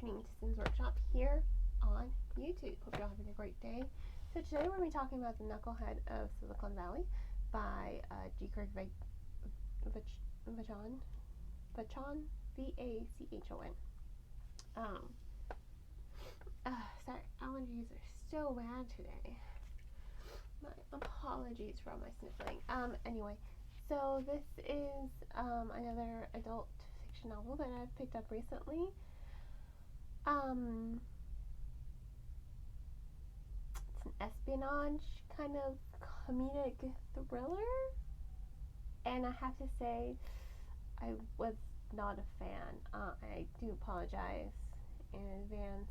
listening to Sin's Workshop here on YouTube. Hope you're all having a great day. So today we're going to be talking about The Knucklehead of Silicon Valley by G. Craig Vachon, V-A-C-H-O-N. Sorry, allergies are so bad today. My apologies for all my sniffling. Anyway, so this is another adult fiction novel that I've picked up recently. It's an espionage kind of comedic thriller, and I have to say I was not a fan. I do apologize in advance.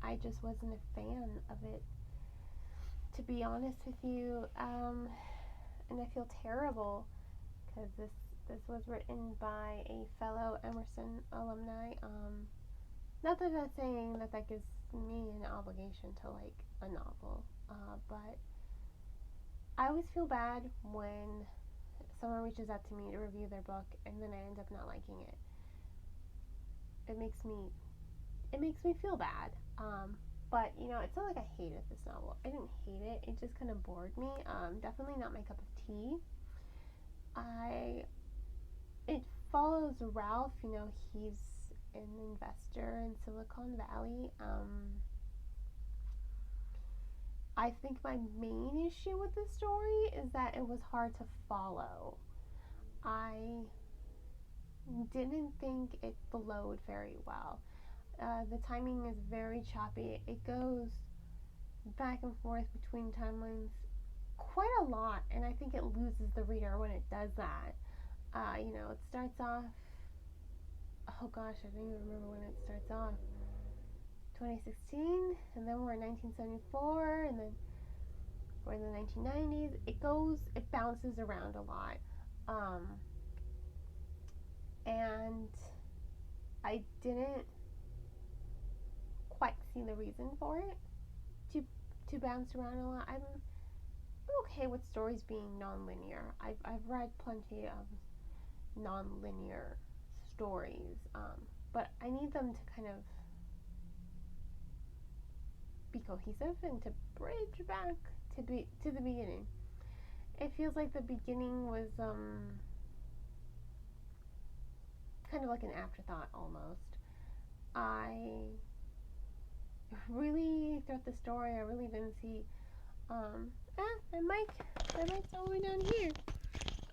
I just wasn't a fan of it, to be honest with you, and I feel terrible because this was written by a fellow Emerson alumni. Not that that's saying that gives me an obligation to like a novel, but I always feel bad when someone reaches out to me to review their book and then I end up not liking it. It makes me feel bad. But you know, it's not like I hated this novel. I didn't hate it. It just kind of bored me. Definitely not my cup of tea. It follows Ralph. You know, he's an investor in Silicon Valley. I think my main issue with this story is that it was hard to follow. I didn't think it flowed very well. The timing is very choppy. It goes back and forth between timelines quite a lot, and I think it loses the reader when it does that. You know, it starts off, oh gosh, I don't even remember when it starts off. 2016, and then we're in 1974, and then we're in the 1990s. It bounces around a lot. And I didn't quite see the reason for it to bounce around a lot. I'm okay with stories being non-linear. I've read plenty of non-linear stories, but I need them to kind of be cohesive and to bridge back to the beginning. It feels like the beginning was kind of like an afterthought almost. I really, throughout the story, I really didn't see my mic's all the way down here.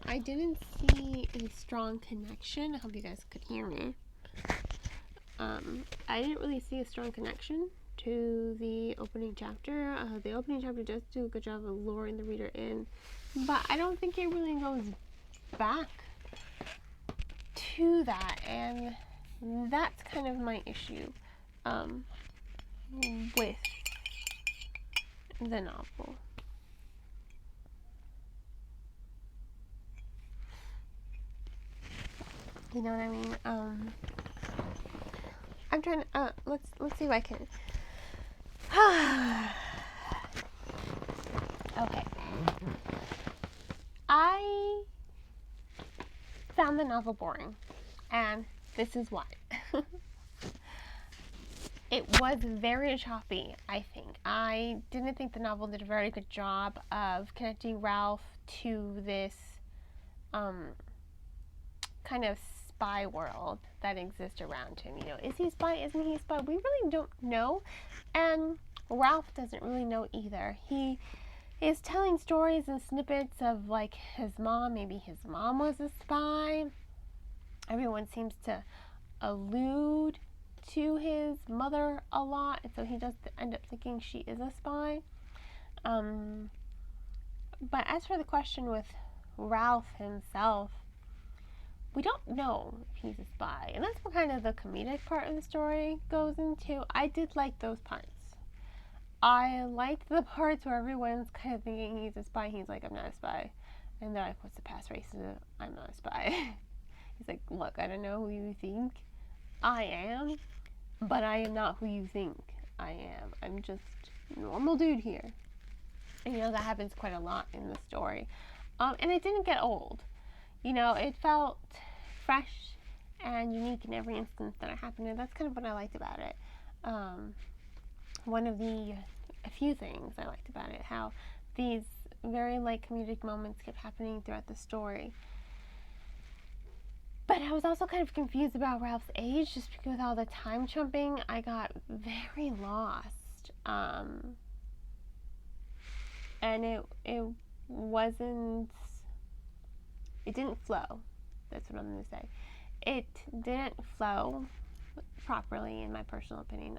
I didn't see a strong connection. I hope you guys could hear me. I didn't really see a strong connection to the opening chapter. The opening chapter does do a good job of luring the reader in, but I don't think it really goes back to that, and that's kind of my issue with the novel. You know what I mean? I'm trying to let's see if I can. Okay. I found the novel boring, and this is why. It was very choppy, I think. I didn't think the novel did a very good job of connecting Ralph to this kind of spy world that exists around him. You know, is he a spy? Isn't he a spy? We really don't know, and Ralph doesn't really know either. He is telling stories and snippets of like his mom. Maybe his mom was a spy. Everyone seems to allude to his mother a lot, and so he does end up thinking she is a spy. But as for the question with Ralph himself, we don't know if he's a spy, and that's what kind of the comedic part of the story goes into. I did like those parts. I liked the parts where everyone's kind of thinking he's a spy. He's like, I'm not a spy. And they're like, what's the past racism? I'm not a spy. He's like, look, I don't know who you think I am, but I am not who you think I am. I'm just a normal dude here. And you know, that happens quite a lot in the story. And it didn't get old. You know, it felt fresh and unique in every instance that it happened, and that's kind of what I liked about it. One of a few things I liked about it, how these very light comedic moments kept happening throughout the story. But I was also kind of confused about Ralph's age, just because with all the time jumping, I got very lost. And it didn't flow. That's what I'm going to say. It didn't flow properly, in my personal opinion.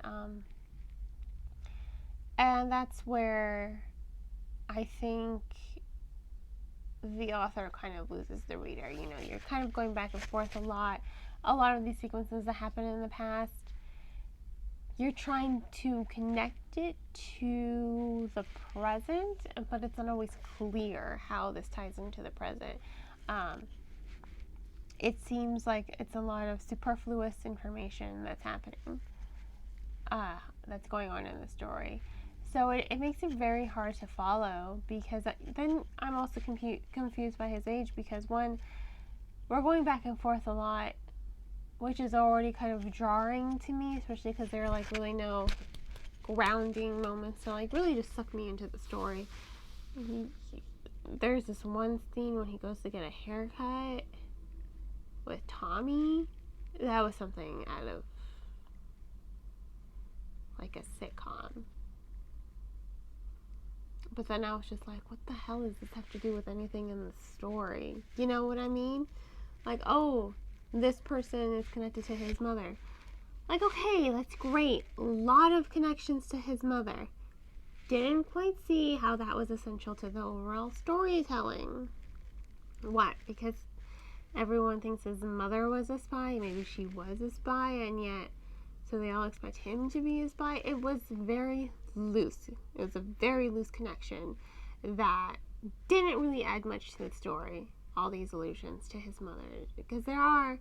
And that's where I think the author kind of loses the reader. You know, you're kind of going back and forth a lot. A lot of these sequences that happened in the past, you're trying to connect it to the present, but it's not always clear how this ties into the present. It seems like it's a lot of superfluous information that's happening, that's going on in the story. So it makes it very hard to follow, because then I'm also confused by his age, because one, we're going back and forth a lot, which is already kind of jarring to me, especially because there are like really no grounding moments to like really just suck me into the story. There's this one scene when he goes to get a haircut with Tommy. That was something out of like a sitcom. But then I was just like, what the hell does this have to do with anything in the story? You know what I mean? Like, oh, this person is connected to his mother. Like, okay, that's great. A lot of connections to his mother. Didn't quite see how that was essential to the overall storytelling. What? Because everyone thinks his mother was a spy. Maybe she was a spy, and yet, so they all expect him to be a spy. It was very loose. It was a very loose connection that didn't really add much to the story. All these allusions to his mother, because there are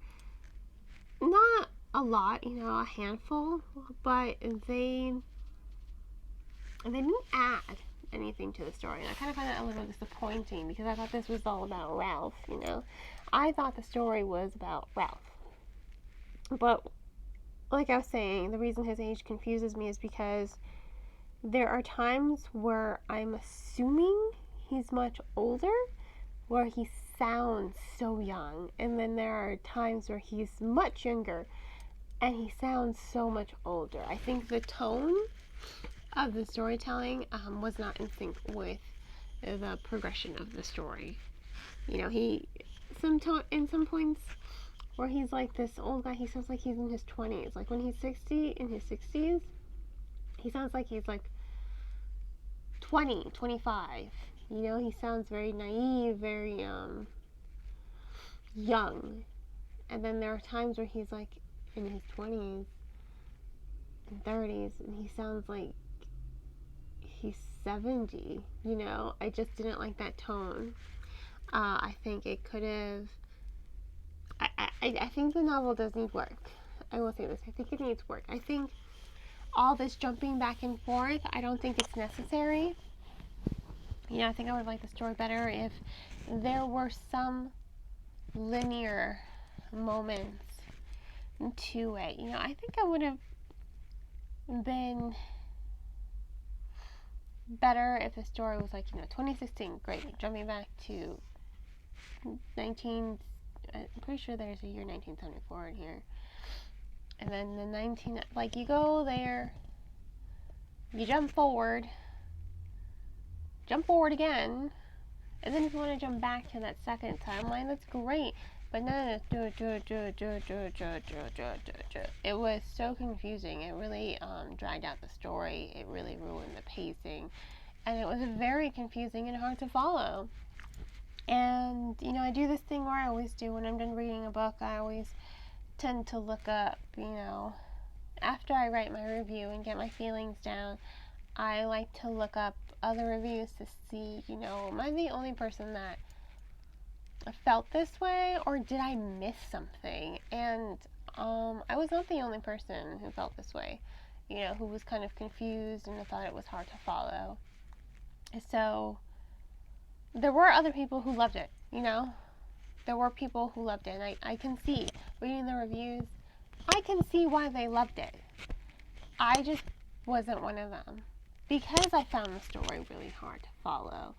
not a lot, you know, a handful, but they didn't add anything to the story, and I kind of find that a little disappointing, because I thought this was all about Ralph. You know, I thought the story was about Ralph, but like I was saying, the reason his age confuses me is because there are times where I'm assuming he's much older, where he sounds so young, and then there are times where he's much younger and he sounds so much older. I think the tone of the storytelling was not in sync with the progression of the story. You know, in some points where he's like this old guy, he sounds like he's in his 20s. Like when he's in his 60s, he sounds like he's like 20, 25. You know, he sounds very naive, very young. And then there are times where he's like in his 20s and 30s, and he sounds like he's 70. You know, I just didn't like that tone. I think it could have. I think the novel does need work. I will say this. I think it needs work. I think all this jumping back and forth, I don't think it's necessary. You know, I think I would like the story better if there were some linear moments to it. You know, I think I would have been better if the story was like, you know, 2016, great, jumping back to I'm pretty sure there's a year 1974 in here. And then like you go there, you jump forward again, and then if you want to jump back to that second timeline, that's great. But no, it was so confusing. It really dragged out the story. It really ruined the pacing, and it was very confusing and hard to follow. And you know, I do this thing where I always do when I'm done reading a book. I always tend to look up, you know, after I write my review and get my feelings down, I like to look up other reviews to see, you know, am I the only person that felt this way, or did I miss something? And I was not the only person who felt this way, you know, who was kind of confused and thought it was hard to follow. So there were other people who loved it, you know. there were people who loved it, and I can see, reading the reviews, I can see why they loved it. I just wasn't one of them, because I found the story really hard to follow.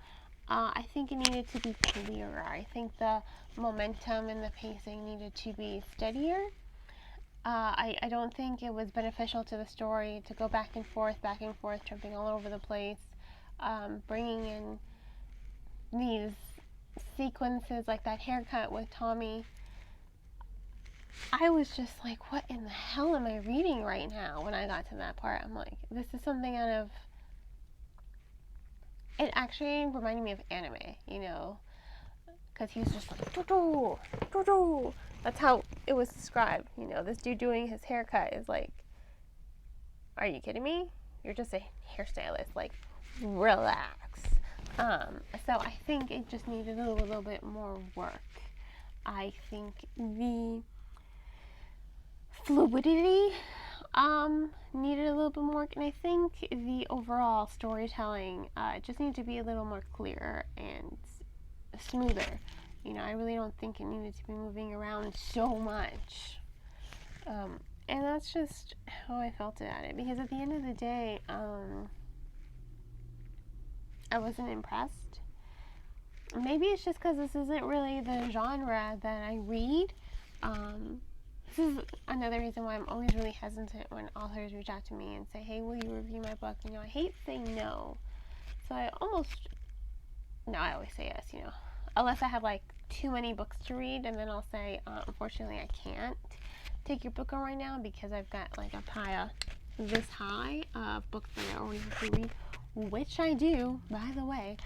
I think it needed to be clearer. I think the momentum and the pacing needed to be steadier. I don't think it was beneficial to the story to go back and forth, jumping all over the place, bringing in these sequences like that haircut with Tommy. I was just like, what in the hell am I reading right now? When I got to that part, I'm like, this is something out of... It actually reminded me of anime, you know, because he was just like, doo-doo, doo-doo. That's how it was described, you know. This dude doing his haircut is like, are you kidding me? You're just a hairstylist, like, relax. So I think it just needed a little bit more work. I think the fluidity needed a little bit more, and I think the overall storytelling just needed to be a little more clear and smoother. You know, I really don't think it needed to be moving around so much. And that's just how I felt at it, because at the end of the day, I wasn't impressed. Maybe it's just because this isn't really the genre that I read. This is another reason why I'm always really hesitant when authors reach out to me and say, hey, will you review my book? You know, I hate saying no. So I always say yes, you know. Unless I have like too many books to read, and then I'll say, unfortunately, I can't take your book on right now because I've got like a pile this high of books that I already have to read, which I do, by the way.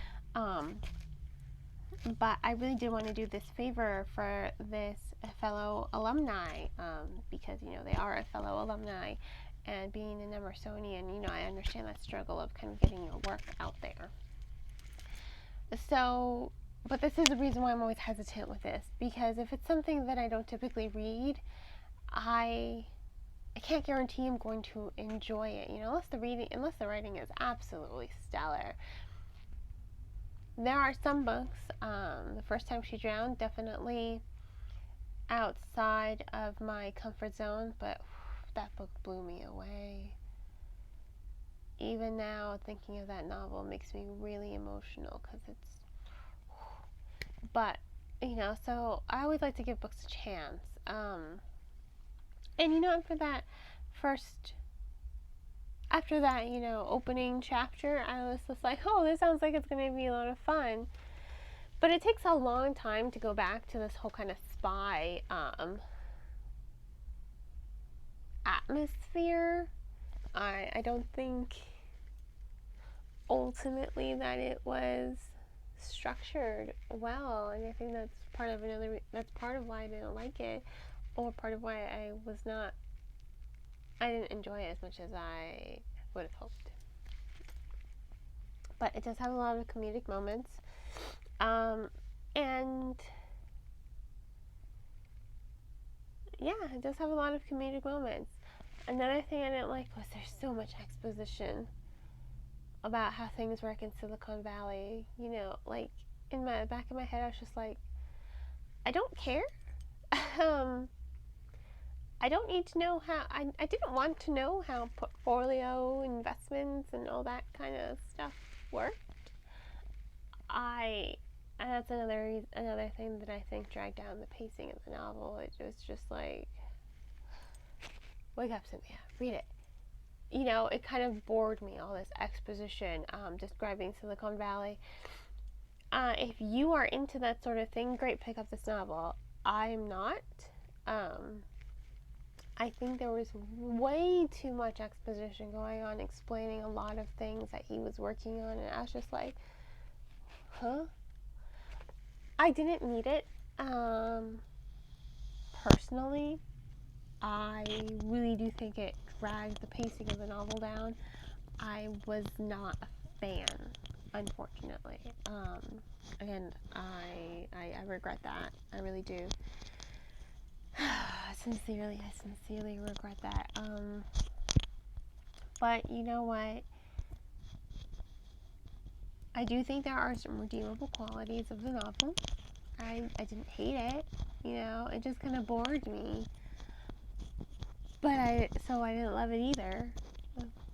But I really did want to do this favor for this fellow alumni, because, you know, they are a fellow alumni, and being an Emersonian, you know, I understand that struggle of kind of getting your work out there. So, but this is the reason why I'm always hesitant with this, because if it's something that I don't typically read, I can't guarantee I'm going to enjoy it, you know, unless the writing is absolutely stellar. There are some books, The First Time She Drowned, definitely outside of my comfort zone, but that book blew me away. Even now, thinking of that novel makes me really emotional, because it's... But, you know, so I always like to give books a chance. And, you know, after that, you know, opening chapter, I was just like, oh, this sounds like it's going to be a lot of fun. But it takes a long time to go back to this whole kind of spy atmosphere. I don't think ultimately that it was structured well, and I think that's part of why I didn't like it, or part of why I didn't enjoy it as much as I would have hoped. But it does have a lot of comedic moments. And yeah, it does have a lot of comedic moments. Another thing I didn't like was there's so much exposition about how things work in Silicon Valley. You know, like, in the back of my head, I was just like, I don't care. I don't need to know how, I didn't want to know how portfolio investments and all that kind of stuff worked. And that's another thing that I think dragged down the pacing of the novel. It was just like, wake up, Cynthia, read it. You know, it kind of bored me, all this exposition, describing Silicon Valley. If you are into that sort of thing, great, pick up this novel. I am not. I think there was way too much exposition going on, explaining a lot of things that he was working on, and I was just like, huh? I didn't need it. Personally, I really do think it dragged the pacing of the novel down. I was not a fan, unfortunately. And I regret that. I really do. I sincerely regret that. But you know what? I do think there are some redeemable qualities of the novel. I didn't hate it, you know, it just kind of bored me. But so I didn't love it either.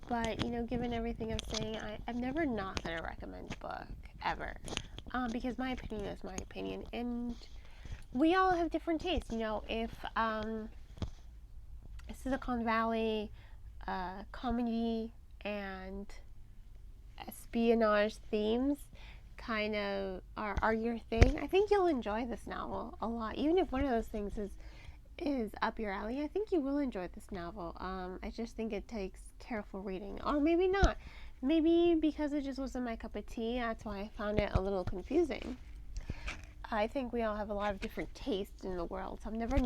But, you know, given everything I'm saying, I'm never not going to recommend a book, ever. Because my opinion is my opinion, and we all have different tastes. You know, if Silicon Valley comedy and espionage themes kind of are your thing, I think you'll enjoy this novel a lot. Even if one of those things is up your alley, I think you will enjoy this novel. I just think it takes careful reading, or maybe not. Maybe because it just wasn't my cup of tea, that's why I found it a little confusing. I think we all have a lot of different tastes in the world, so I'm never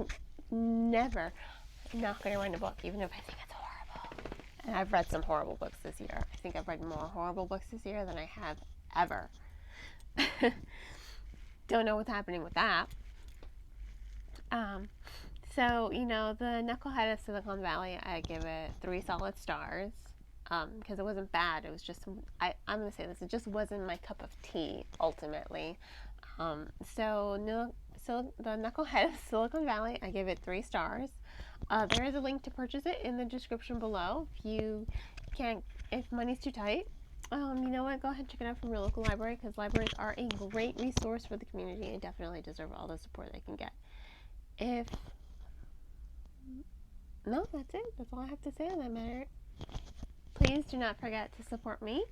not going to read a book, even if I think it's horrible. And I've read some horrible books this year. I think I've read more horrible books this year than I have ever. Don't know what's happening with that. So, you know, the Knucklehead of Silicon Valley, I give it 3 solid stars. Because it wasn't bad. It was just, I'm going to say this, it just wasn't my cup of tea, ultimately. So the Knucklehead of Silicon Valley, I give it 3 stars. There is a link to purchase it in the description below. If money's too tight, you know what, go ahead and check it out from your local library, because libraries are a great resource for the community and definitely deserve all the support they can get. No, that's it. That's all I have to say on that matter. Please do not forget to support me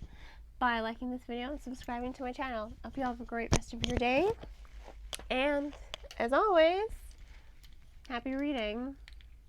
by liking this video and subscribing to my channel. I hope you all have a great rest of your day. And, as always, happy reading.